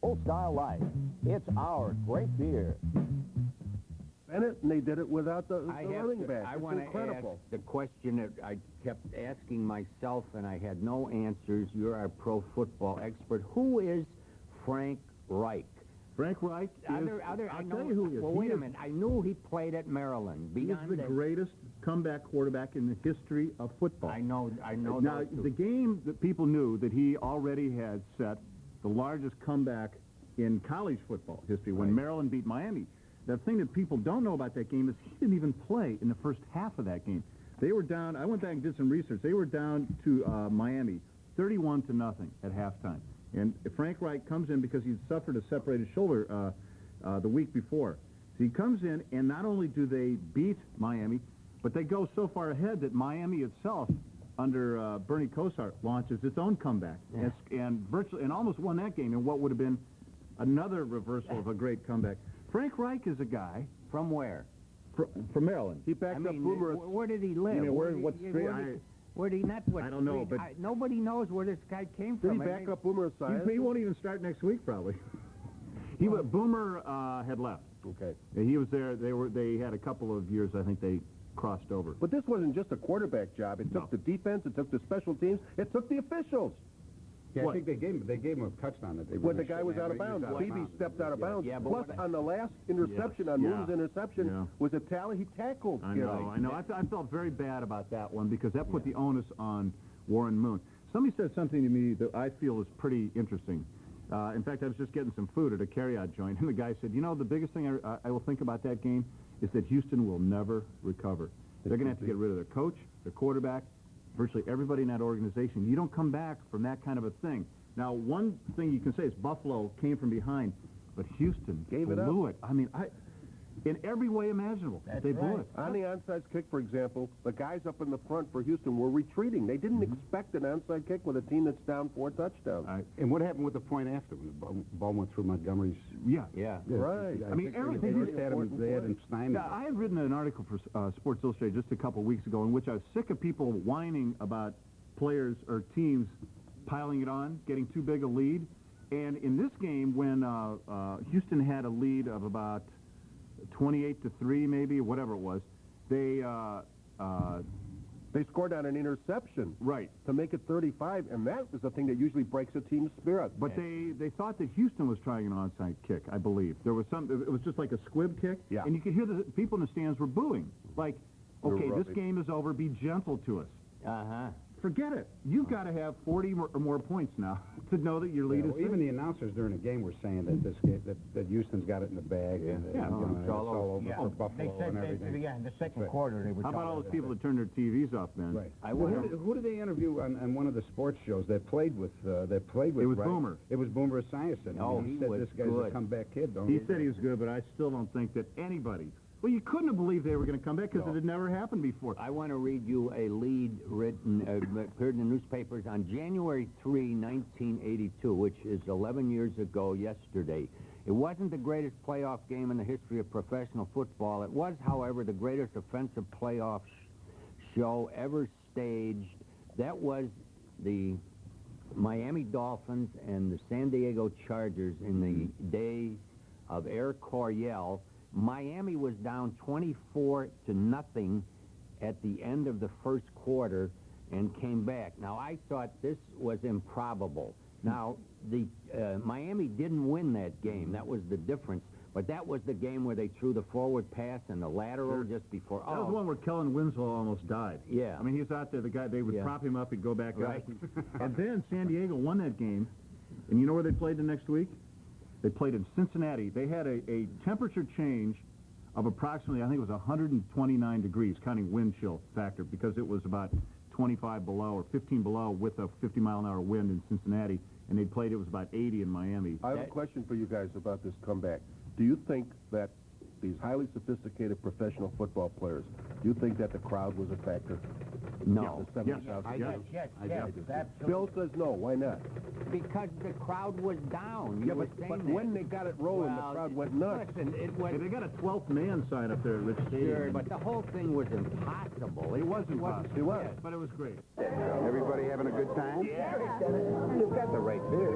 Old Style Light. It's our great beer. Bennett, and they did it without the running back. I want to ask the question that I kept asking myself, and I had no answers. You're our pro football expert. Who is Frank Reich? Frank Reich is, I'll tell you who he is. Well, wait a minute. I knew he played at Maryland. He is the greatest comeback quarterback in the history of football. I know. Now, the game that people knew that he already had set the largest comeback in college football history when Maryland beat Miami. The thing that people don't know about that game is he didn't even play in the first half of that game. They were down, I went back and did some research, they were down to Miami 31-0 at halftime. And Frank Reich comes in because he'd suffered a separated shoulder the week before. So he comes in, and not only do they beat Miami, but they go so far ahead that Miami itself, under Bernie Kosar, launches its own comeback and almost won that game in what would have been another reversal of a great comeback. Frank Reich is a guy from where? From Maryland. He backed up Boomer. Where did he live? You mean, what street? Where did he not? What I don't know, street? but nobody knows where this guy came from. Did he back up Boomer Esiason? He won't even start next week, probably. Boomer had left. Okay. He was there. They had a couple of years. I think they crossed over. But this wasn't just a quarterback job. It took the defense. It took the special teams. It took the officials. Yeah, I think they gave him a touchdown. When the guy was out of bounds. Phoebe stepped out of bounds. Yeah, Plus, on the last interception, on Moon's interception, was a tally. He tackled. I know. I felt very bad about that one because that put the onus on Warren Moon. Somebody said something to me that I feel is pretty interesting. In fact, I was just getting some food at a carryout joint, and the guy said, you know, the biggest thing I will think about that game is that Houston will never recover. They're going to have to get rid of their coach, their quarterback, virtually everybody in that organization. You don't come back from that kind of a thing. Now, one thing you can say is Buffalo came from behind, but Houston blew it. I mean, in every way imaginable, they blew it. On the onside kick, for example, the guys up in the front for Houston were retreating. They didn't expect an onside kick with a team that's down 4 touchdowns. And what happened with the point after when the ball went through Montgomery's? Yeah. Right. I mean, everything. They had him stymied. I had written an article for Sports Illustrated just a couple of weeks ago in which I was sick of people whining about players or teams piling it on, getting too big a lead. And in this game, when Houston had a lead of about 28-3, maybe, or whatever it was, they scored on an interception, right, to make it 35, and that was the thing that usually breaks a team's spirit. But they thought that Houston was trying an onside kick. I believe there was it was just like a squib kick, and you could hear the people in the stands were booing, like, okay, this game is over. Be gentle to us. Forget it. You've got to have 40 or more points now to know that your lead is. Even the announcers during the game were saying that this game, that Houston's got it in the bag. It's all over for Buffalo and everything. Yeah, in the second quarter they were. How about all those people that turned their TVs off, man? Right. Who did they interview on one of the sports shows that played with? It was Boomer. It was Boomer Esiason. Oh, he said this guy's a comeback kid. He said he was good, but I still don't think that anybody. Well, you couldn't have believed they were going to come back because it had never happened before. I want to read you a lead written, appeared in the newspapers on January 3, 1982, which is 11 years ago yesterday. It wasn't the greatest playoff game in the history of professional football. It was, however, the greatest offensive playoff show ever staged. That was the Miami Dolphins and the San Diego Chargers in the day of Air Coryell. Miami was down 24-0 at the end of the first quarter and came back. Now, I thought this was improbable. Now, the Miami didn't win that game. That was the difference. But that was the game where they threw the forward pass and the lateral just before. That was the one where Kellen Winslow almost died. Yeah. I mean, he was out there. The guy, they would prop him up. He'd go back out. And then San Diego won that game. And you know where they played the next week? They played in Cincinnati. They had a temperature change of approximately, I think it was 129 degrees, counting wind chill factor, because it was about 25 below or 15 below with a 50-mile-an-hour wind in Cincinnati, and they played, it was about 80 in Miami. I have a question for you guys about this comeback. Do you think that these highly sophisticated professional football players, do you think that the crowd was a factor? No. Yes. Yes. Bill says no. Why not? Because the crowd was down. Yeah, but when they got it rolling, the crowd went nuts. Listen, They got a 12th man sign up there at Rich Stadium. Sure, but the whole thing was impossible. It wasn't possible. It was. But it was great. Everybody having a good time? Yeah. You've got the right beer.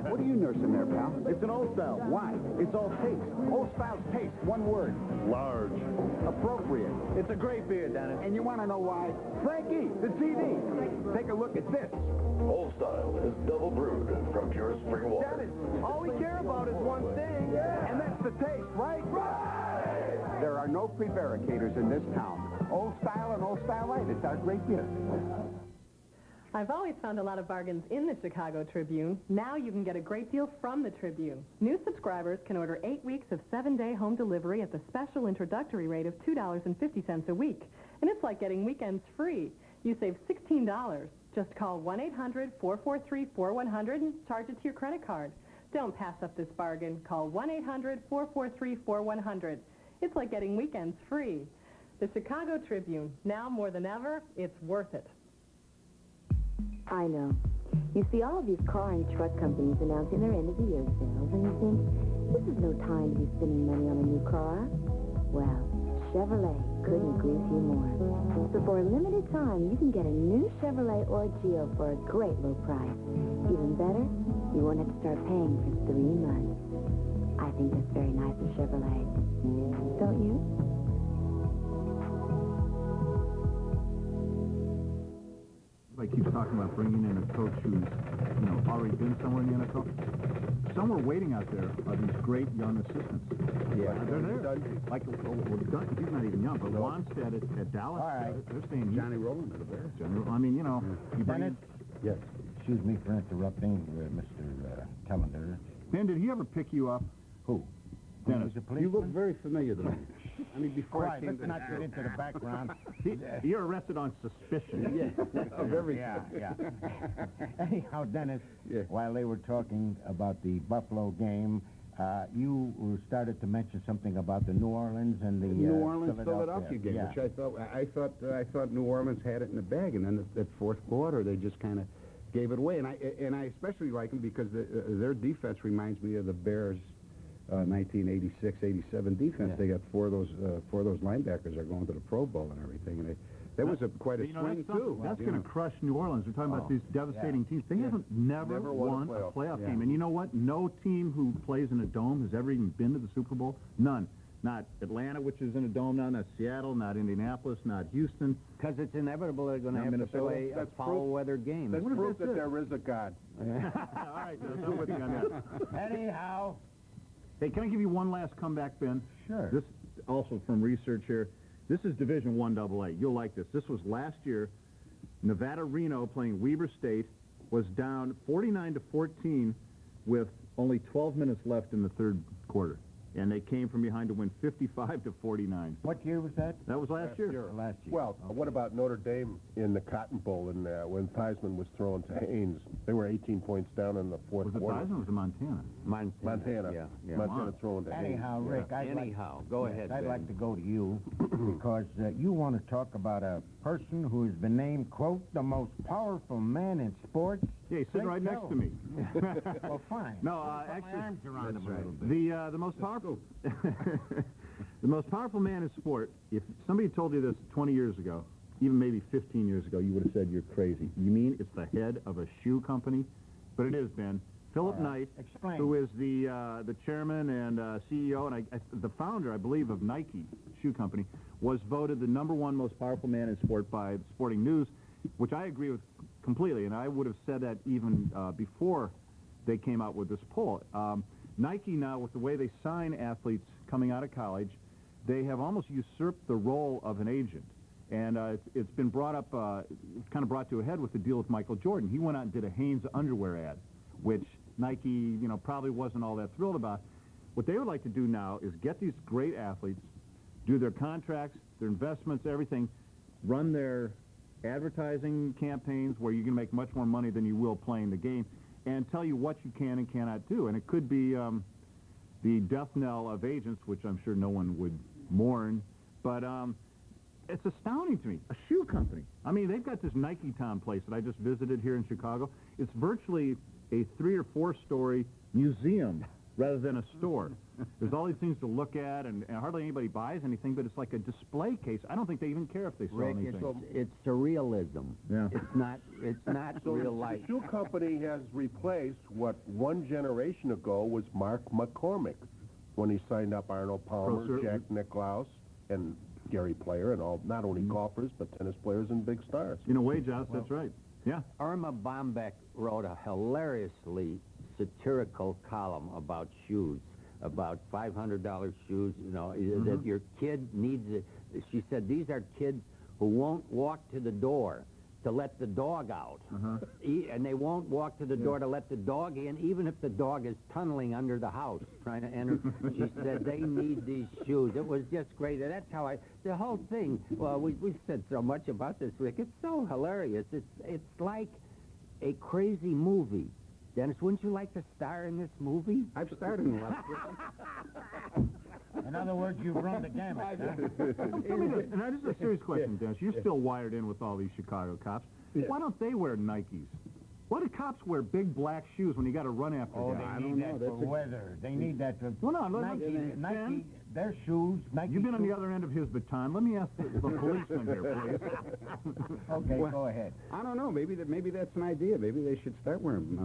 What are you nursing there, pal? It's an old style. Why? It's all taste. Old style's taste, one word. Large. Appropriate. It's a great beer, Dennis. And you want to know why? Frankie, the TV. Take a look at this. Old Style is double brewed from pure spring water. Dennis, all we care about is one thing, and that's the taste, right? Right! There are no prevaricators in this town. Old Style and Old Style Light. It's our great beer. I've always found a lot of bargains in the Chicago Tribune. Now you can get a great deal from the Tribune. New subscribers can order 8 weeks of 7-day home delivery at the special introductory rate of $2.50 a week. And it's like getting weekends free. You save $16. Just call 1-800-443-4100 and charge it to your credit card. Don't pass up this bargain. Call 1-800-443-4100. It's like getting weekends free. The Chicago Tribune. Now more than ever, it's worth it. I know. You see all of these car and truck companies announcing their end-of-the-year sales, and you think, this is no time to be spending money on a new car. Well, Chevrolet couldn't grease you more. So for a limited time, you can get a new Chevrolet Orgeo for a great low price. Even better, you won't have to start paying for 3 months. I think that's very nice of Chevrolet. Don't you? Like keeps talking about bringing in a coach who's, already been somewhere in the NFL. Somewhere waiting out there are these great young assistants. Yeah. They're there. Like, he's not even young, but Wanstead at Dallas, All right. they're staying. Johnny Rowland is there. I mean, you bring Bennett? Yes. Excuse me for interrupting, Mr. Telander. Ben, did he ever pick you up? Who? Dennis. The You policeman? look very familiar to me. I mean, before I Quiet, came let's to not get into the background. You're arrested on suspicion. of everything. Yeah. Anyhow, Dennis, Yeah. while they were talking about the Buffalo game, you started to mention something about the New Orleans and the New Orleans Philadelphia game, Yeah. which I thought New Orleans had it in the bag, and then that fourth quarter they just kind of gave it away, and I especially like them because their defense reminds me of the Bears. 1986-87 defense. Yeah. They got four of those linebackers are going to the Pro Bowl and everything, and that was quite a swing too. That's going to crush New Orleans. We're talking about these devastating teams. They haven't never won a playoff game. And you know what? No team who plays in a dome has ever even been to the Super Bowl. None. Not Atlanta, which is in a dome now, not Seattle, not Indianapolis, not Houston. Because it's inevitable they're going to have to play a foul-weather game. That's proof that there is a God. All right, I'm with you on that. Anyhow. Hey, can I give you one last comeback, Ben? Sure. This also from research here. This is Division I AA. You'll like this. This was last year. Nevada Reno playing Weber State was down 49-14 with only 12 minutes left in the third quarter. And they came from behind to win 55-49. What year was that? That was last year. Last year. Well, what about Notre Dame in the Cotton Bowl when Theismann was thrown to Haynes? They were 18 points down in the fourth Was it quarter. Theismann or was it Montana? Montana. Yeah. Montana thrown to Haynes. Anyhow, Rick, Go ahead, I'd Ben. like to go to you because you want to talk about a person who has been named, quote, the most powerful man in sports. Yeah, he's sitting right next to me. Well, fine. No, Put actually, my arms around him a little bit. the most powerful, the most powerful man in sport. If somebody told you this 20 years ago, even maybe 15 years ago, you would have said you're crazy. You mean it's the head of a shoe company? But it is, Ben. Philip Knight, Explain. who is the chairman and CEO and the founder, I believe, of Nike Shoe Company, was voted the #1 most powerful man in sport by Sporting News, which I agree with completely, and I would have said that even before they came out with this poll. Nike now, with the way they sign athletes coming out of college, they have almost usurped the role of an agent. And it's been brought up, it's kind of brought to a head with the deal with Michael Jordan. He went out and did a Hanes underwear ad, which Nike, probably wasn't all that thrilled about. What they would like to do now is get these great athletes, do their contracts, their investments, everything, run their advertising campaigns where you can make much more money than you will playing the game, and tell you what you can and cannot do. And it could be the death knell of agents, which I'm sure no one would mourn, but it's astounding to me. A shoe company. I mean, they've got this Nike Town place that I just visited here in Chicago. It's virtually a 3 or 4 story museum rather than a store. There's all these things to look at, and hardly anybody buys anything, but it's like a display case. I don't think they even care if they sell Rick, anything. it's surrealism. Yeah. It's not real life. The shoe company has replaced what one generation ago was Mark McCormick when he signed up Arnold Palmer, Jack Nicklaus, and Gary Player, and all, not only golfers, but tennis players and big stars. In a way, Jauss, that's right. Yeah. Irma Bombeck wrote a hilariously satirical column about shoes, about $500 shoes, you know, that your kid needs it. She said, these are kids who won't walk to the door to let the dog out. And they won't walk to the door to let the dog in, even if the dog is tunneling under the house trying to enter. She said they need these shoes. It was just great. And that's how the whole thing, well, we've said so much about this, Rick. It's so hilarious. It's like a crazy movie. Dennis, wouldn't you like to star in this movie? I've starred in a lot. In other words, you've run the gamut. Huh? And this is a serious question, Dennis. You're still wired in with all these Chicago cops. Yeah. Why don't they wear Nikes? Why do cops wear big black shoes when you got to run after Oh, guys? they need that for weather. They need that for Well, no, Nike, their shoes, Nike You've been on the shoes. other end of his baton. Let me ask the policeman here, please. Okay, Well, go ahead. I don't know. Maybe that's an idea. Maybe they should start wearing,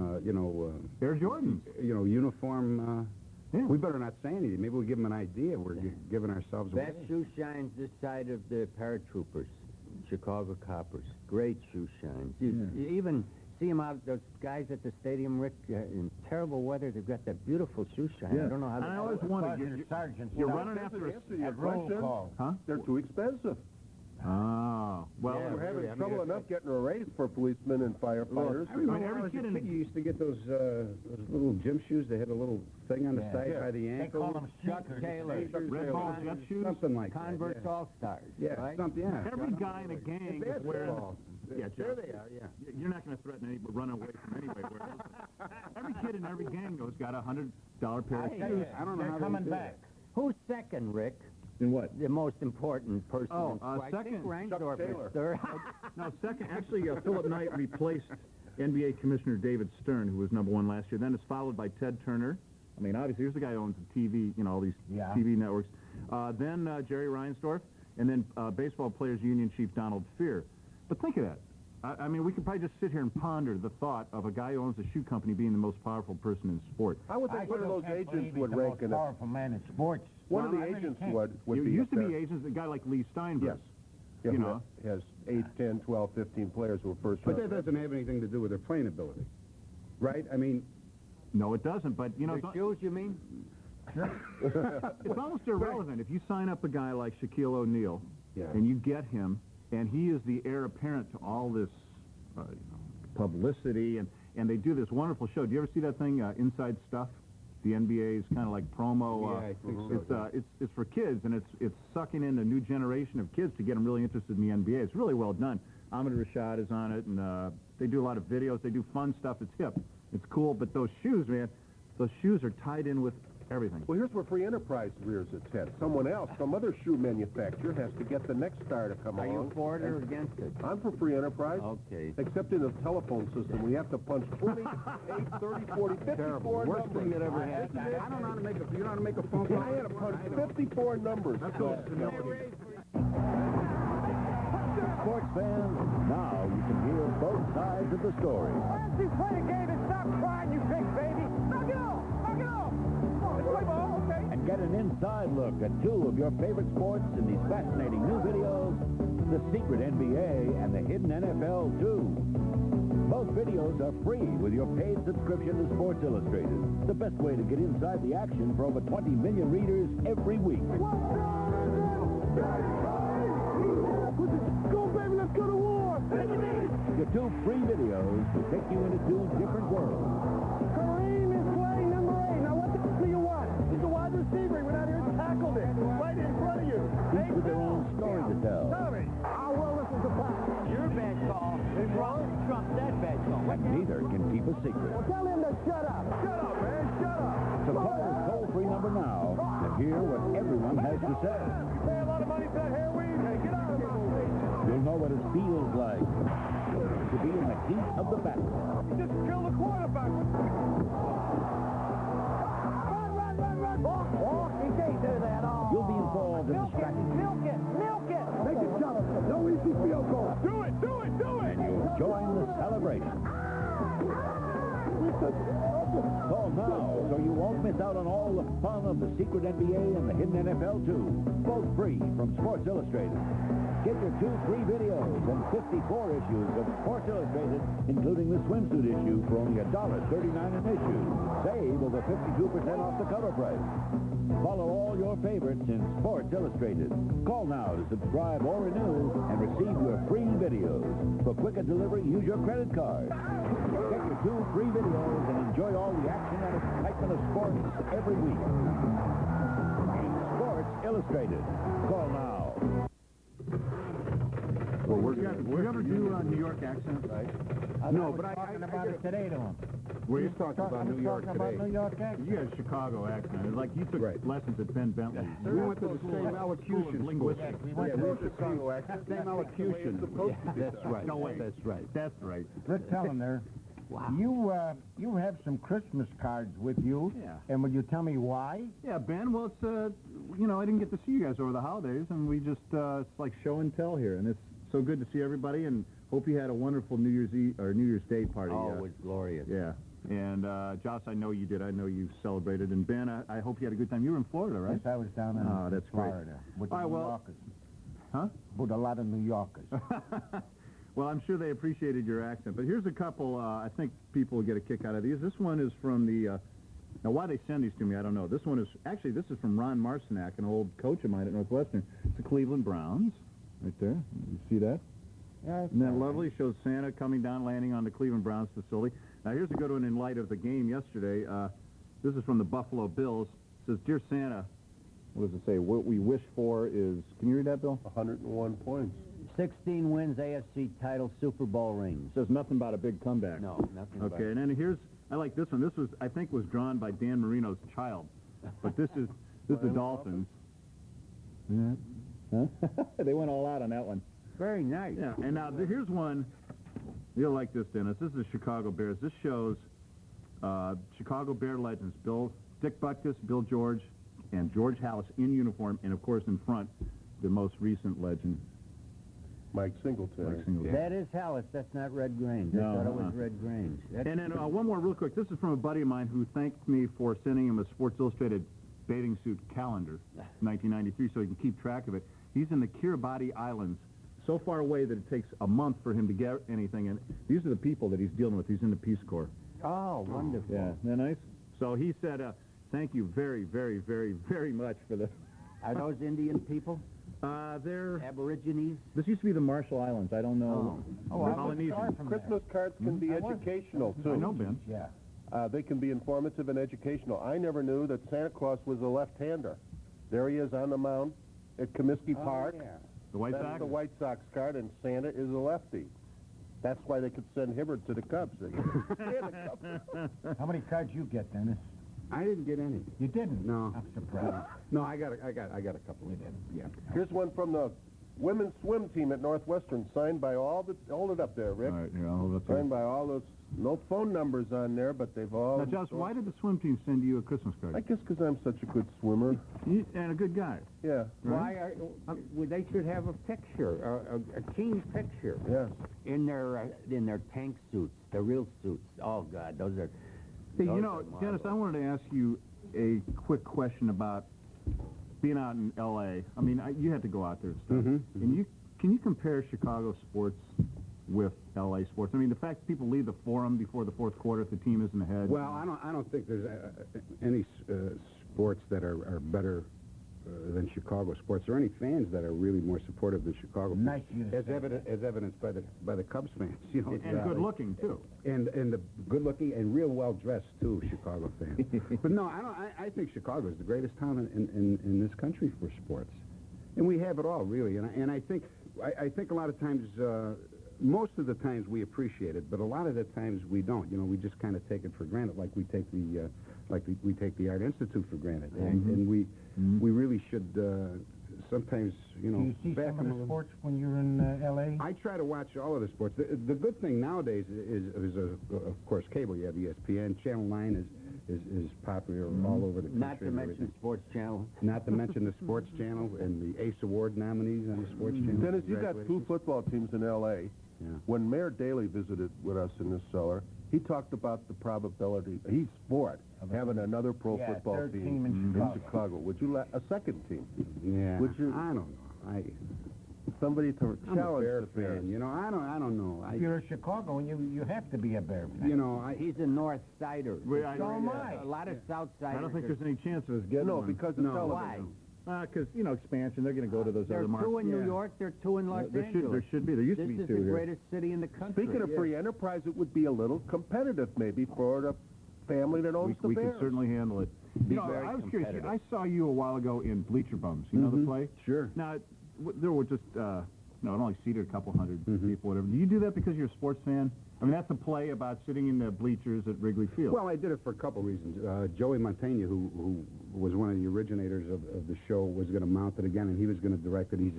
Air Jordans. Uniform. Yeah. We better not say anything. Maybe we'll give them an idea. We're giving ourselves away. Best shoe shines this side of the paratroopers, Chicago coppers. Great shoe shines. You even see them out, those guys at the stadium, Rick, in terrible weather. They've got that beautiful shoe shine. I don't know how And I always wondered, you're running after Your roll question, call. Huh? They're too expensive. Oh, well, We're having trouble enough getting a raise for policemen and firefighters. I remember every when I was kid a in kid, you used to get those little gym shoes that had a little thing on the side by the They ankle. call them Chuck sneakers. Taylor, Red Ball jet shoes. Something like Converse that. All-Stars, Yeah, right? something. Yeah. Every guy in a gang is wearing... Yeah, There they are. Yeah. You're not going to threaten anybody, run away from anybody. Every kid in every gang has got a $100 pair of shoes. I don't know They're how coming they do back. Who's second, Rick? In what? The most important person. Oh, I think second, Reinsdorf is Taylor. third. No, second, actually, Philip Knight replaced NBA Commissioner David Stern, who was #1 last year. Then it's followed by Ted Turner. I mean, obviously, here's the guy who owns the TV, all these TV networks. Then Jerry Reinsdorf, and then Baseball Players Union Chief Donald Fear. But think of that. I mean, we could probably just sit here and ponder the thought of a guy who owns a shoe company being the most powerful person in sport. I would think one of those agents would rank in it. Powerful man in sports. One of the agents would You be used up to be there. agents, a guy like Lee Steinberg. Yes. You know. Has 8, 10, 12, 15 players who are first But round. that doesn't have anything to do with their playing ability, right? I mean, No, it doesn't, but, The shoes, you mean? it's almost irrelevant. If you sign up a guy like Shaquille O'Neal, Yeah. and you get him, and he is the heir apparent to all this publicity, and they do this wonderful show. Do you ever see that thing, Inside Stuff? The NBA's kind of like promo. Yeah, I think so. It's for kids, and it's sucking in a new generation of kids to get them really interested in the NBA. It's really well done. Ahmed Rashad is on it, and they do a lot of videos. They do fun stuff. It's hip. It's cool. But those shoes, man, those shoes are tied in with everything. Well, here's where free enterprise rears its head. Someone else, some other shoe manufacturer, has to get the next star to come Are along. you for it or against it? I'm for free enterprise. Okay. Except in the telephone system, we have to punch 20, 8, 30, 40, 54 worst numbers. thing that ever happened. I don't know how to make you know how to make a phone call. I had to punch 54 numbers. Sports fans, now you can hear both sides of the story. Why don't you play the game and stop crying, you big baby? Knock it off! Knock it off! Come on, let's play ball, okay? And get an inside look at two of your favorite sports in these fascinating new videos, the secret NBA and the hidden NFL 2. Both videos are free with your paid subscription to Sports Illustrated. The best way to get inside the action for over 20 million readers every week. Go, baby, let's go to war! Your two free videos will take you into two different worlds. Kareem is playing number 8. Now, what the hell do you want? He's a wide receiver. He went out here and tackled it right in front of you. Each with their own story to tell. Tommy, how well this is a pass? Your bad call trumps that bad call. And neither can keep a secret. Well, tell him to shut up. Shut up, man. Shut up. So call the toll-free number now to hear what everyone has to say. Pay a lot of money for that hair weave. Hey, get out of here. You'll know what it feels like to be in the heat of the battle. You just killed the quarterback. celebrating. Call now so you won't miss out on all the fun of the secret NBA and the hidden NFL too. Both free from Sports Illustrated. Get your 2 free videos and 54 issues of Sports Illustrated, including the swimsuit issue, for only $1.39 an issue. Save over 52% off the cover price. Follow all your favorites in Sports Illustrated. Call now to subscribe or renew and receive your free videos. For quicker delivery, use your credit card. Get your 2 free videos and enjoy all the action and excitement of sports every week. Sports Illustrated. Call now. Well, we're going to do a New York accent. Right? No, but I talking about it today to him. We're talking about New York today. New York accent. You got a Chicago accent. It's like you took lessons at Bentley. We went to the same elocution linguistics. We went to the Chicago accent. Same elocution. That's right. No way. That's right. That's right. Good telling there. Wow. You have some Christmas cards with you. Yeah. And will you tell me why? Yeah, Ben, well, it's, I didn't get to see you guys over the holidays, and we just, it's like show and tell here, and it's so good to see everybody, and hope you had a wonderful New Year's Eve, or New Year's Day party. Oh, it was glorious. Yeah. And, Jauss, I know you did. I know you celebrated. And, Ben, I hope you had a good time. You were in Florida, right? Yes, I was down in that's great. Florida with the All right, New well- Yorkers. Huh? With a lot of New Yorkers. Well, I'm sure they appreciated your accent. But here's a couple, I think people will get a kick out of these. This one is from the, now why they send these to me, I don't know. This one is, actually, this is from Ron Marcinak, an old coach of mine at Northwestern. It's the Cleveland Browns, right there. You see that? Yeah, Isn't that lovely? Shows Santa coming down, landing on the Cleveland Browns facility. Now, here's a good one in light of the game yesterday. This is from the Buffalo Bills. It says, Dear Santa, what does it say? What we wish for is, can you read that, Bill? 101 points. 16 wins, AFC title, Super Bowl rings. Says nothing about a big comeback. No, nothing about Okay, it. and then here's, I like this one. This was, I think, was drawn by Dan Marino's child. But this is the Dolphins. Yeah. Huh? They went all out on that one. Very nice. Yeah, and now here's one. You'll like this, Dennis. This is the Chicago Bears. This shows Chicago Bear legends, Dick Butkus, Bill George, and George Halas in uniform, and, of course, in front, the most recent legend, Mike Singletary. Mike Singletary. That is Hallis. That's not Red Grange. I No, thought it was Red Grange. And then one more real quick. This is from a buddy of mine who thanked me for sending him a Sports Illustrated bathing suit calendar, 1993, so he can keep track of it. He's in the Kiribati Islands, so far away that it takes a month for him to get anything. And these are the people that he's dealing with. He's in the Peace Corps. Oh, wonderful. Yeah, isn't that nice? So he said, thank you very, very, very, very much for the... Are those Indian people? They're... Aborigines? This used to be the Marshall Islands. I don't know. Oh, I was Polynesian. far from Christmas cards can be educational, too. I know, Ben. Yeah. They can be informative and educational. I never knew that Santa Claus was a left-hander. There he is on the mound at Comiskey Park. Yeah. The White That's Sox? the White Sox card, and Santa is a lefty. That's why they could send Hibbert to the Cubs. How many cards you get, Dennis? I didn't get any. You didn't? No. I'm surprised. No, I got a couple. You didn't. Yeah. Here's one from the women's swim team at Northwestern, signed by all the... Hold it up there, Rick. All right, here, I'll hold up there. Signed by all those... No phone numbers on there, but they've all... Now, Josh, why did the swim team send you a Christmas card? I guess because I'm such a good swimmer. And a good guy. Yeah. Why are... well, they should have a picture, a team picture. Yes. In their tank suits, the real suits. Oh, God, those are... Hey, those you know, are Dennis, I marvelous. wanted to ask you a quick question about being out in L.A. I mean, you had to go out there and stuff. And can you compare Chicago sports with L.A. sports? I mean, the fact that people leave the Forum before the fourth quarter if the team isn't ahead. Well, I don't think there's any sports that are better than Chicago sports, or any fans that are really more supportive than Chicago. Nice you to as say. evidenced by the Cubs fans, you know. And good looking too. And the good looking and real well dressed too, Chicago fans. But no, I think Chicago is the greatest town in this country for sports, and we have it all really. And I think a lot of times. Most of the times we appreciate it, but a lot of the times we don't. You know, we just kind of take it for granted, like we take the Art Institute for granted, and we really should sometimes, you know. Do you see back some of the sports when you're in L.A.? I try to watch all of the sports. The good thing nowadays is of course, cable. You have ESPN, Channel 9 is popular all over the country. Not to mention Sports Channel. Not to mention the Sports Channel and the Ace Award nominees on the Sports Channel. Dennis, you got two football teams in L.A. When Mayor Daley visited with us in this cellar, he talked about the probability, he's for it, having another pro football third team in Chicago. Would you like a second team? Yeah. Would you? I don't know. Somebody to I'm a challenge Bear the Bears. fan. You know, I don't know. If you're a Chicago, you have to be a Bear fan. You know, He's a North Sider. So am I. A lot of South Siders. I don't think there's any chance of us getting No, one. because it's television. Why? Because, expansion, they're going to go to those There other are markets. two in New York, there are two in Los There Angeles. should be. There used to be This two is the here. greatest city in the country. Speaking of free enterprise, it would be a little competitive maybe for the family that owns the We Bears. can certainly handle it. Be I was curious. competitive. I saw you a while ago in Bleacher Bums. You know the play? Sure. Now, there were just, it only seated a couple hundred people, whatever. Do you do that because you're a sports fan? I mean, that's a play about sitting in the bleachers at Wrigley Field. Well, I did it for a couple reasons. Joey Montaigne, who was one of the originators of the show, was going to mount it again, and he was going to direct it. He's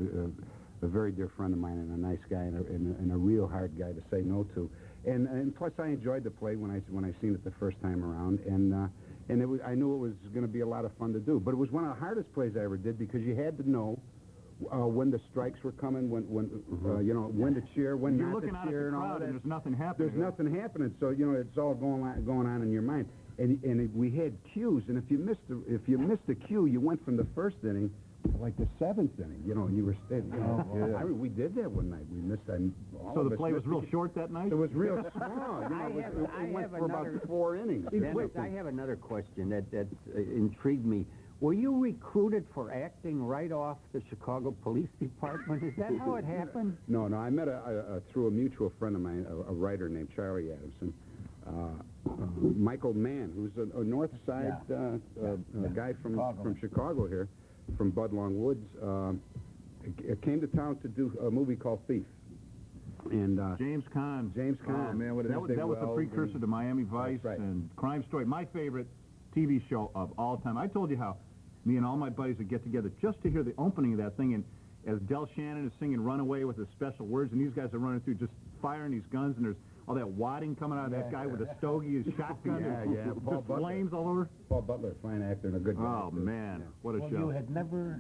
a very dear friend of mine and a nice guy and a real hard guy to say no to. And plus, I enjoyed the play when I seen it the first time around, and it was, I knew it was going to be a lot of fun to do. But it was one of the hardest plays I ever did because you had to know when the strikes were coming, when when to cheer, when You're not looking to out at cheer, the and all crowd, that. and there's nothing happening. There's nothing happening, so it's all going on in your mind. And we had cues, and if you missed a cue, you went from the first inning to like the seventh inning. You were staying. I mean, we did that one night. We missed. So the play was real short that night? It was real small. It went for about 4 innings. Dennis, I have another question that intrigued me. Were you recruited for acting right off the Chicago Police Department? Is that how it happened? No. I met through a mutual friend of mine, a writer named Charlie Adamson. Michael Mann, who's a North Side guy from Chicago here, from Budlong Woods, came to town to do a movie called Thief. And James Caan. Oh, man, what that was the precursor to Miami Vice and Crime Story. My favorite TV show of all time. I told you how me and all my buddies would get together just to hear the opening of that thing, and as Del Shannon is singing Runaway with his special words, and these guys are running through just firing these guns, and there's all that wadding coming out of that guy with a stogie, his shotgun, and just flames all over. Paul Butler, fine actor and a good guy. Oh, man, what a show. You had never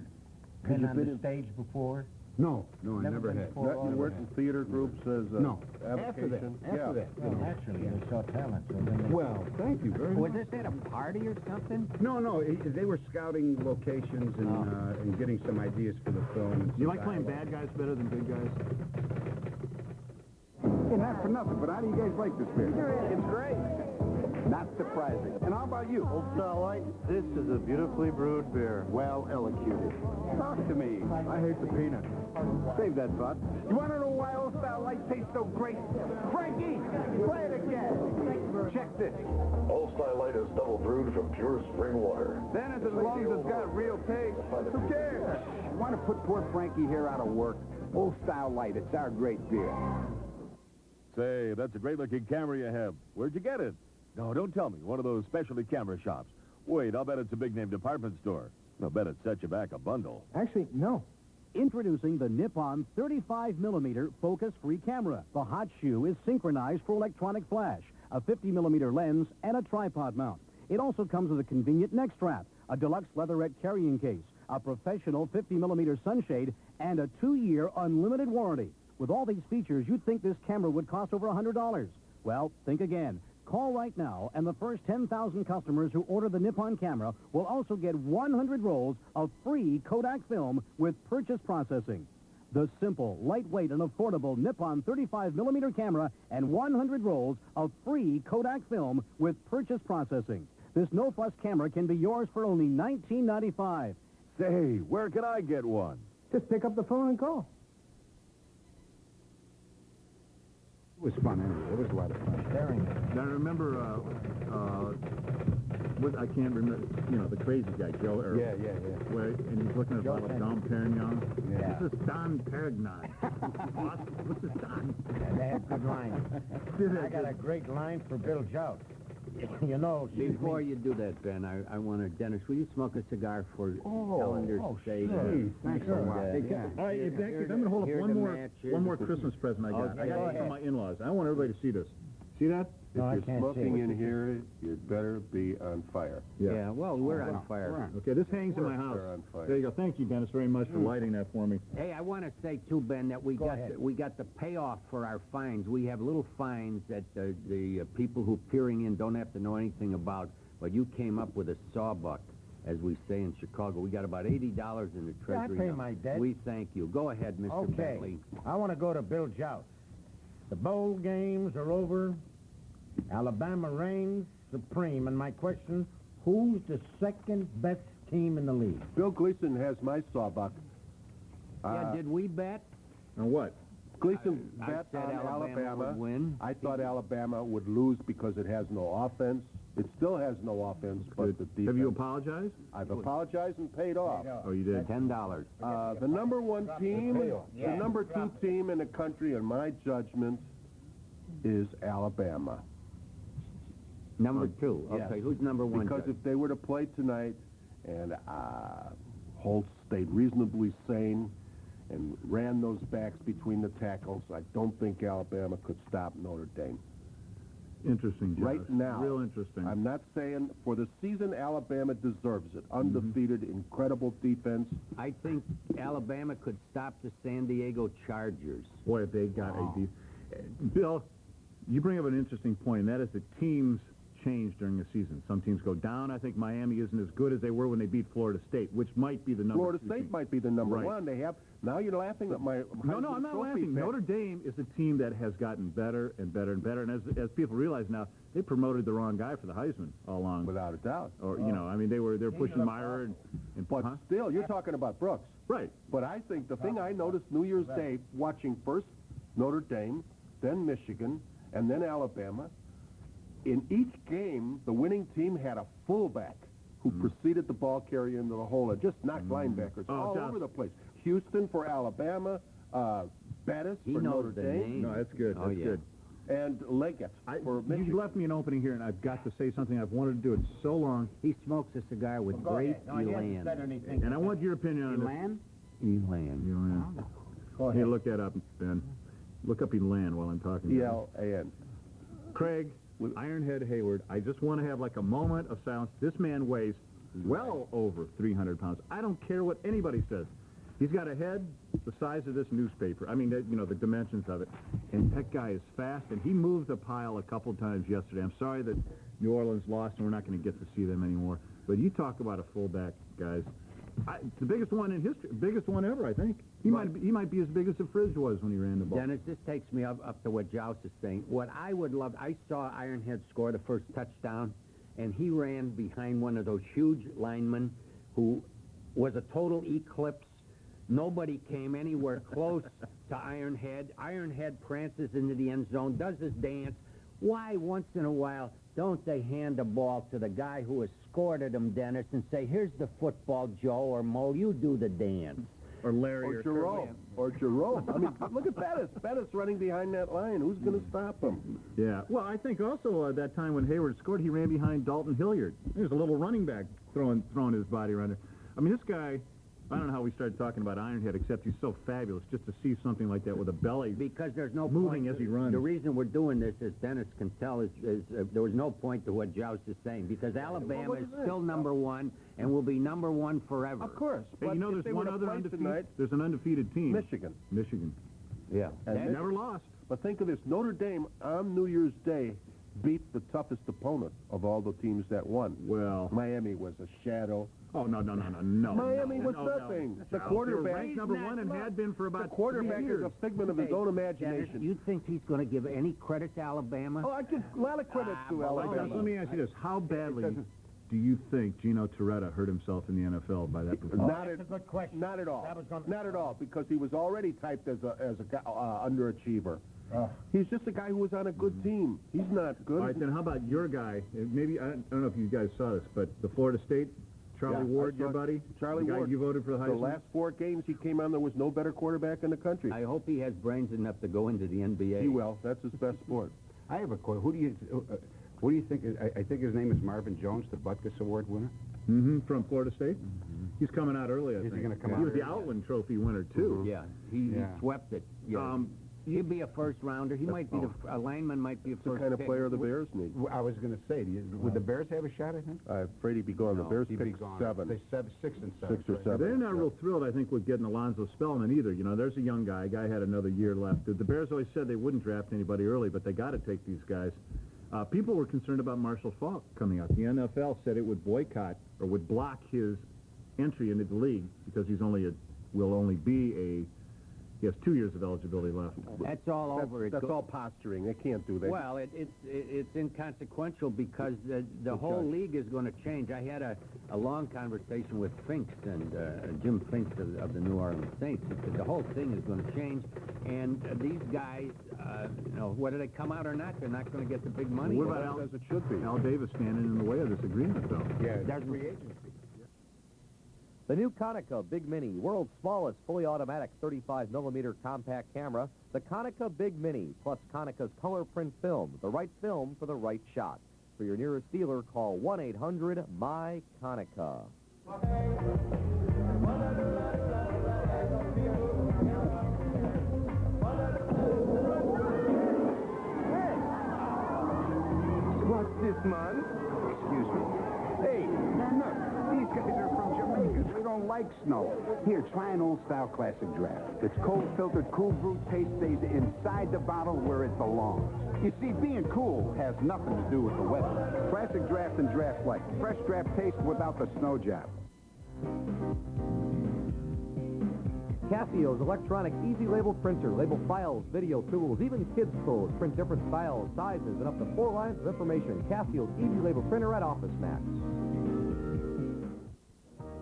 been on the stage before? No, I never had. You weren't in theater groups as No. avocation? After that. Well, naturally, they saw talent, so then they... Well, thank you very Was much. this at a party or something? No, they were scouting locations and getting some ideas for the film. And You some like playing dialogue. bad guys better than good guys? Hey, not for nothing, but how do you guys like this beer? It's great. Not surprising. And how about you? Old Style Light, this is a beautifully brewed beer. Well elocuted. Talk to me. I hate the peanut. Save that thought. You want to know why Old Style Light tastes so great? Frankie, play it again. Check this. Old Style Light is double brewed from pure spring water. Then as long as it's got real taste, who cares? You want to put poor Frankie here out of work? Old Style Light, it's our great beer. Say, that's a great-looking camera you have. Where'd you get it? No, don't tell me. One of those specialty camera shops. Wait, I'll bet it's a big-name department store. I'll bet it set you back a bundle. Actually, no. Introducing the Nippon 35mm focus-free camera. The hot shoe is synchronized for electronic flash, a 50mm lens, and a tripod mount. It also comes with a convenient neck strap, a deluxe leatherette carrying case, a professional 50mm sunshade, and a 2-year unlimited warranty. With all these features, you'd think this camera would cost over $100. Well, think again. Call right now, and the first 10,000 customers who order the Nippon camera will also get 100 rolls of free Kodak film with purchase processing. The simple, lightweight, and affordable Nippon 35mm camera and 100 rolls of free Kodak film with purchase processing. This no-fuss camera can be yours for only $19.95. Say, where can I get one? Just pick up the phone and call. It was fun anyway. It was a lot of fun. Now, I remember, I can't remember, the crazy guy, Joe. Yeah. Where, and he's looking at a bottle of Dom Perignon. Yeah. This is Don Perignon. What's this Don? They had good lines. I got a great line for Bill Jauss. Before you do that, Ben, I want to, Dennis, will you smoke a cigar for Telander's sake? Thanks a lot. All right, I'm going to hold up one more Christmas present I got. I got it from my in-laws. I want everybody to see this. See that? No, I If you're can't see smoking it. in here, you're better be on fire. Yeah, well, we're on fire. Okay, this hangs in my house. We're on fire. There you go. Thank you, Dennis, very much for lighting that for me. Hey, I want to say, too, Ben, that we got the payoff for our fines. We have little fines that the people who are peering in don't have to know anything about, but you came up with a sawbuck, as we say in Chicago. We got about $80 in the treasury. I pay now. my debt. We thank you. Go ahead, Mr. Okay. Bentley. I want to go to Bill Jauss. The bowl games are over. Alabama reigns supreme. And my question, who's the second best team in the league? Bill Gleason has my sawbuck. Yeah, did we bet? On what? Gleason I bet said on Alabama would win. I thought Alabama would lose because it has no offense. It still has no offense, but the defense. Have you apologized? I've apologized and paid off. Oh, you did? $10. The number one team, the number two team in the country, in my judgment, is Alabama. Number two. Okay, who's number one? Because Judge? if they were to play tonight and Holt stayed reasonably sane and ran those backs between the tackles, I don't think Alabama could stop Notre Dame. Interesting, Jauss. Right now. Real interesting. I'm not saying for the season Alabama deserves it. Undefeated, incredible defense. I think Alabama could stop the San Diego Chargers. Boy, if they got a deep... Bill, you bring up an interesting point, and that is that teams change during the season. Some teams go down. I think Miami isn't as good as they were when they beat Florida State, which might be the number Florida two State team. might be the number Right. one. They have now. You're laughing at my No, Heisman I'm not Trophy laughing. pick. Notre Dame is a team that has gotten better and better and better, and as people realize now, they promoted the wrong guy for the Heisman all along. Without a doubt. Or you know, I mean, they're pushing Meyer and But still, you're talking about Brooks. Right. But I think the thing I noticed New Year's Day, watching first Notre Dame, then Michigan, and then Alabama, in each game, the winning team had a fullback who preceded the ball carrier into the hole and just knocked linebackers all over the place. Houston for Alabama, Bettis for Notre Dame. No, that's good. That's good. And Leggett for Michigan. You left me an opening here, and I've got to say something. I've wanted to do it so long. He smokes a cigar with great elan. And I want your opinion on Elan? Elan. Hey, look that up, Ben. Look up Elan while I'm talking to you. E-L-A-N. Craig, with Ironhead Hayward, I just want to have like a moment of silence. This man weighs well over 300 pounds. I don't care what anybody says. He's got a head the size of this newspaper. I mean, you know, the dimensions of it. And that guy is fast, and he moved the pile a couple times yesterday. I'm sorry that New Orleans lost, and we're not going to get to see them anymore. But you talk about a fullback, guys. The biggest one in history, biggest one ever, I think. He might be as big as the Fridge was when he ran the ball. Dennis, this takes me up to what Jauss is saying. What I would love, I saw Ironhead score the first touchdown, and he ran behind one of those huge linemen who was a total eclipse. Nobody came anywhere close to Ironhead. Ironhead prances into the end zone, does his dance. Why, once in a while, don't they hand the ball to the guy who escorted him, Dennis, and say, here's the football, Joe, or Mo, you do the dance. Or Larry or Jerome. Or Jerome. I mean, look at Bettis. Bettis running behind that line. Who's going to stop him? Yeah. Well, I think also that time when Hayward scored, he ran behind Dalton Hilliard. There's a little running back throwing his body around there. I mean, this guy, I don't know how we started talking about Ironhead, except he's so fabulous just to see something like that with a belly. Because there's no moving point. As he runs. The reason we're doing this, as Dennis can tell, is there was no point to what Jauss is saying. Because Alabama is still number one and will be number one forever. Of course. Hey, you know there's one other undefeated. Tonight, there's an undefeated team. Michigan. Yeah. And never lost. But think of this: Notre Dame on New Year's Day beat the toughest opponent of all the teams that won. Well, Miami was a shadow. Oh, no. Miami was nothing. The quarterback ranked number one and had been for about the quarterback 3 years. is a figment of his own imagination. Dennis, you think he's going to give any credit to Alabama? Oh, I give a lot of credit to Alabama. Let me ask you this: how badly do you think Gino Torretta hurt himself in the NFL by that performance? That's a good question. Not at all. Not at all, because he was already typed as a underachiever. He's just a guy who was on a good team. He's not good. All right, then how about your guy? Maybe, I don't know if you guys saw this, but the Florida State, Charlie Ward, your buddy? Charlie the guy Ward. You voted for the Heisman? The last 4 games he came on, there was no better quarterback in the country. I hope he has brains enough to go into the NBA. He will. That's his best sport. I have a question. What do you think? I think his name is Marvin Jones, the Butkus Award winner. From Florida State? He's coming out early, I think. Is he going to come out He was the early? Outland Trophy winner, too. Yeah, he swept it. Yeah. He'd be a first rounder. He might be a lineman, might be a It's the first kind of pick. player the Bears need. I was going to say, would the Bears have a shot at him? I'm afraid he'd be gone. The Bears He'd be picked gone. 7. They 6 and 7. 6 or right? 7. They're not real thrilled, I think, with getting Alonzo Spellman either. You know, there's a young guy. Guy had another year left. The Bears always said they wouldn't draft anybody early, but they got to take these guys. People were concerned about Marshall Faulk coming out. The NFL said it would boycott or would block his entry into the league because he has 2 years of eligibility left. That's all over. That's all posturing. They can't do that. Well, it's inconsequential because the whole league is going to change. I had a long conversation with Finks and Jim Finks of the New Orleans Saints. Because the whole thing is going to change, and these guys, whether they come out or not, they're not going to get the big money. What about as it should be? Al Davis standing in the way of this agreement, though? Yeah, That's free agency. The new Konica Big Mini, world's smallest fully automatic 35mm compact camera. The Konica Big Mini, plus Konica's color print film. The right film for the right shot. For your nearest dealer, call 1-800-MY-KONICA. What's this, man? Excuse me. Hey, look, these guys are from Jamaica. They don't like snow. Here, try an old-style classic draft. It's cold-filtered, cool brew taste stays inside the bottle where it belongs. You see, being cool has nothing to do with the weather. Classic draft and draft light. Fresh draft taste without the snow job. Casio's electronic easy label printer. Label files, video tools, even kids' clothes. Print different styles, sizes, and up to 4 lines of information. Casio's easy label printer at Office Max.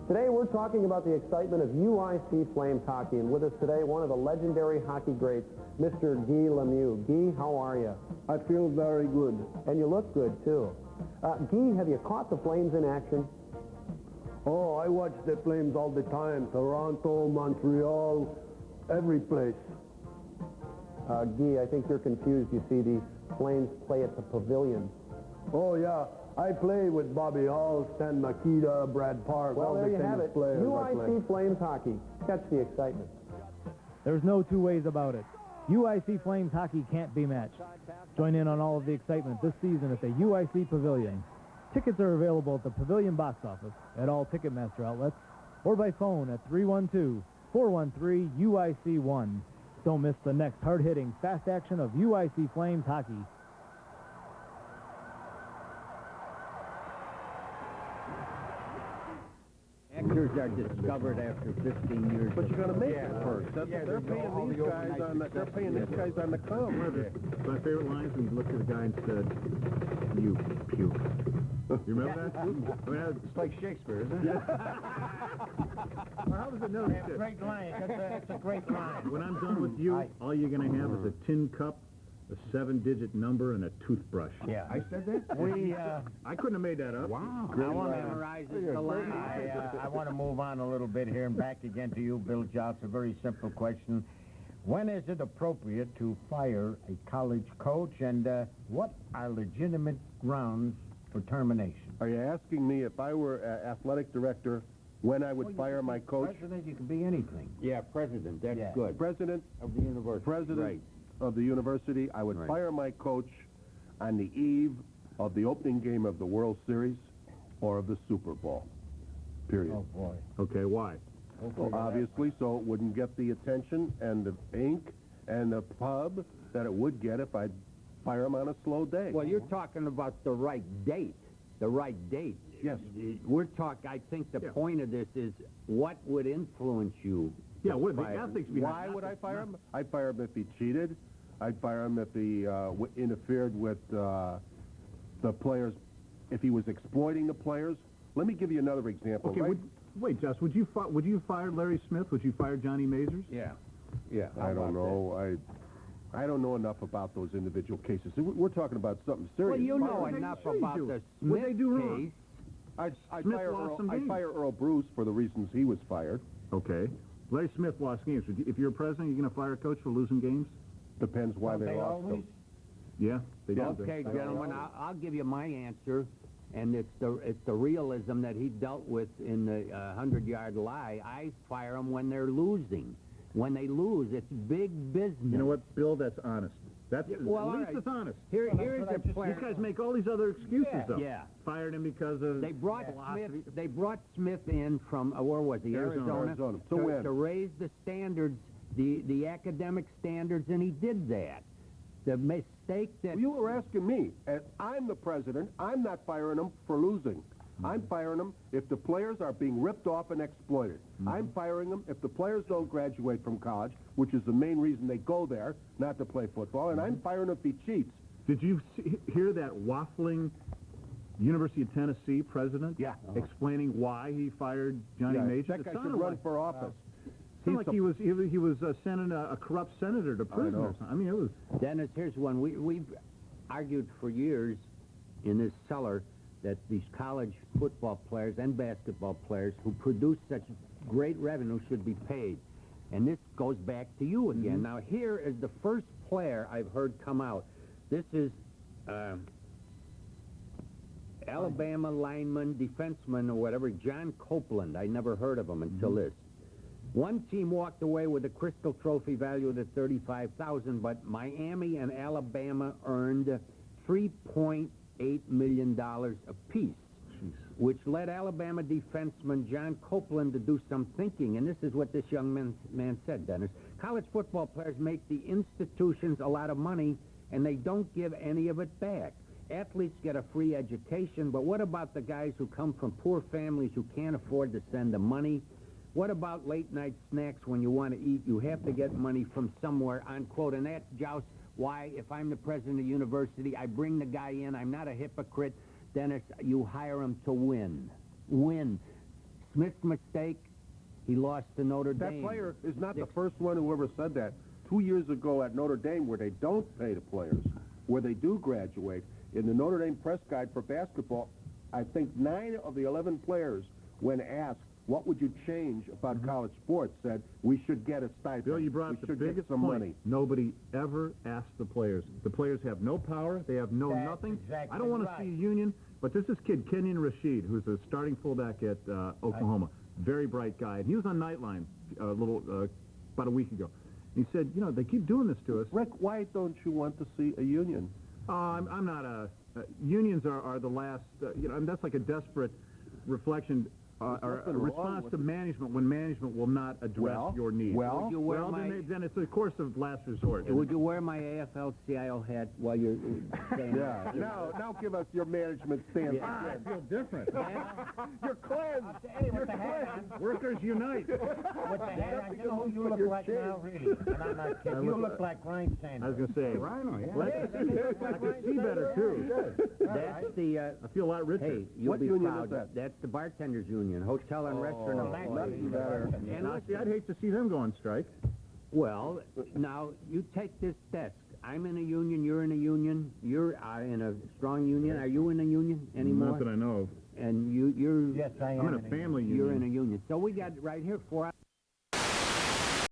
Today we're talking about the excitement of UIC Flames hockey, and with us today, one of the legendary hockey greats, Mr. Guy Lemieux. Guy, how are you? I feel very good. And you look good, too. Guy, have you caught the Flames in action? Oh, I watch the Flames all the time. Toronto, Montreal, every place. Guy, I think you're confused. You see, the Flames play at the Pavilion. Oh, yeah. I play with Bobby Hall, Stan Makita, Brad Park. Well, all there the you have famous it. players I play. UIC Flames hockey. Catch the excitement. There's no two ways about it. UIC Flames hockey can't be matched. Join in on all of the excitement this season at the UIC Pavilion. Tickets are available at the Pavilion box office, at all Ticketmaster outlets, or by phone at 312-413-UIC1. Don't miss the next hard-hitting, fast action of UIC Flames hockey. Actors are discovered after 15 years. But you got to make Yeah. it first. They're paying these guys on the. They're paying these guys on the come. My favorite lines when you looked at the guy and said, "You puke." You remember that? I mean, It's like Shakespeare, isn't it? how does it know? That's a great line. That's a great line. When I'm done with you, all you're going to have is a tin cup, a 7-digit number, and a toothbrush. Yeah. I said that? I couldn't have made that up. Wow. I want to memorize the line. I want to move on a little bit here and back again to you, Bill Jauss. A very simple question. When is it appropriate to fire a college coach, and what are legitimate grounds for termination? Are you asking me if I were athletic director when I would fire my coach? President, you can be anything. Yeah, president. That's Yeah. good. President Of the university. President Right. of the university, I would Right. fire my coach on the eve of the opening game of the World Series or of the Super Bowl. Period. Oh, boy. Okay, why? Well, obviously, so it wouldn't get the attention and the ink and the pub that it would get if I'd fire him on a slow day. Well, you're talking about the right date. The right date. Yes. We're talking, I think the point of this is what would influence you. Yeah, what are the Fire. ethics behind Why would I fire him? I'd fire him if he cheated. I'd fire him if he interfered with the players, if he was exploiting the players. Let me give you another example. Okay, right? wait, Jess, would you fire Larry Smith? Would you fire Johnny Mazurs? Yeah. Yeah. I don't know. I don't know enough about those individual cases. We're talking about something serious. Well, you know Why would they enough sue about you? the What'd Smith they do wrong? case. I'd Smith fire lost Earl, some I'd games. fire Earl Bruce for the reasons he was fired. Okay. Larry Smith lost games. If you're president, you're going to fire a coach for losing games? Depends why they lost them. Yeah, they do. Okay, gentlemen, I'll give you my answer, and it's the realism that he dealt with in the 100-yard lie. I fire them when they're losing. When they lose, it's big business. You know what, Bill? That's honest. That's well, at least right. it's honest. Here's a player. These guys make all these other excuses, though. Yeah. Fired him because of They brought philosophy. Smith. They brought Smith in from where was he? Arizona. To raise the standards, the academic standards, and he did that. The mistake that You were asking me, and I'm the president. I'm not firing them for losing. I'm firing them if the players are being ripped off and exploited. I'm firing them if the players don't graduate from college, which is the main reason they go there, not to play football, and I'm firing him if he cheats. Did you hear that waffling University of Tennessee president explaining why he fired Johnny Major? That guy should run for office. Seemed like he was sending a corrupt senator to prison or something. I mean, it was... Dennis, here's one. We've argued for years in this cellar that these college football players and basketball players who produce such great revenue should be paid. And this goes back to you again. Now, here is the first player I've heard come out. This is Alabama lineman, defenseman, or whatever, John Copeland. I never heard of him until this. One team walked away with a Crystal Trophy valued at $35,000, but Miami and Alabama earned $3.8 million apiece, which led Alabama defenseman John Copeland to do some thinking. And this is what this young man said, Dennis. College football players make the institutions a lot of money, and they don't give any of it back. Athletes get a free education, but what about the guys who come from poor families who can't afford to send the money? What about late-night snacks when you want to eat? You have to get money from somewhere, unquote. And that's, Jauss, why, if I'm the president of the university, I bring the guy in. I'm not a hypocrite. Dennis, you hire him to win. Win. Smith's mistake, he lost to Notre Dame. That player is not the first one who ever said that. 2 years ago at Notre Dame, where they don't pay the players, where they do graduate, in the Notre Dame press guide for basketball, I think 9 of the 11 players, when asked, what would you change about college sports, said, we should get a stipend. Bill, you brought up the biggest some point. money. Nobody ever asked the players. The players have no power. They have nothing. Exactly I don't want to see a union, but this is kid, Kenyon Rashid, who's a starting fullback at Oklahoma. Very bright guy. And he was on Nightline about a week ago. He said, you know, they keep doing this to us. Rick, why don't you want to see a union? I'm not a... unions are the last... you know, and that's like a desperate reflection... or a response to management when management will not address your needs. Then it's a course of last resort. Would you wear my AFL-CIO hat while you're saying that? Now give us your management stance. I feel different. You're cleansed. Hey, with the hat on. Workers unite. With the hat on, you know who you look like now, really. And I'm not kidding. You look like Ryan Sanders. I was going to say, Rhino, I can see better, too. That's the... I feel a lot richer. Hey, you'll What be union proud. is that? That's the Bartenders Union, Hotel and Restaurant of And honestly, I'd hate to see them go on strike. Well, now, you take this desk. I'm in a union, you're in a union, you're in a strong union. Are you in a union anymore? Not that I know of. And you're... Yes, I am. I'm in a family union. You're in a union. So we got right here 4 hours.